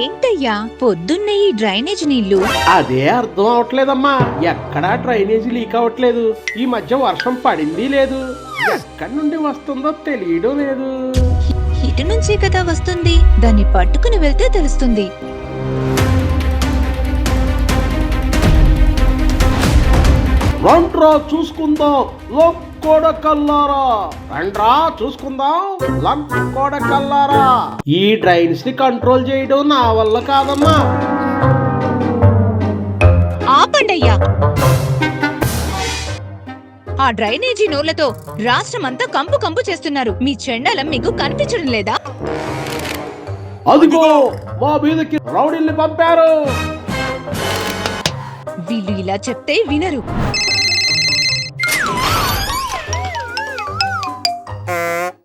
ఏంటయ్యా పొద్దున్నే ఈ డ్రైనేజ్ నీళ్లు? అదే అర్థం అవట్లేదమ్మా. ఎక్కడా డ్రైనేజీ లీక్ అవట్లేదు. ఈ మధ్య వర్షం పడింది లేదు. ఎక్కడి నుండి వస్తుందో తెలియడం లేదు. ఇటు నుంచే కదా వస్తుంది. దాన్ని పట్టుకుని వెళ్తే తెలుస్తుంది. రండ్రా చూసుకుందాం లోకోడకల్లారా. రండ్రా చూసుకుందాం లంకోడకల్లారా. ఈ డ్రైన్స్ ని కంట్రోల్ చేయడం నా వల్ల కాదమ్మా. ఆపండయ్యా! ఆ డ్రైనేజీ నోళ్లతో రాష్ట్రమంతా కంపు కంపు చేస్తున్నారు. మీ చెండాలం మీకు కనిపించడం లేదా? అదిగో మా మీదకి రౌడీల్ని పంపారు. వీళ్ళు ఇలా చెప్తే వినరు.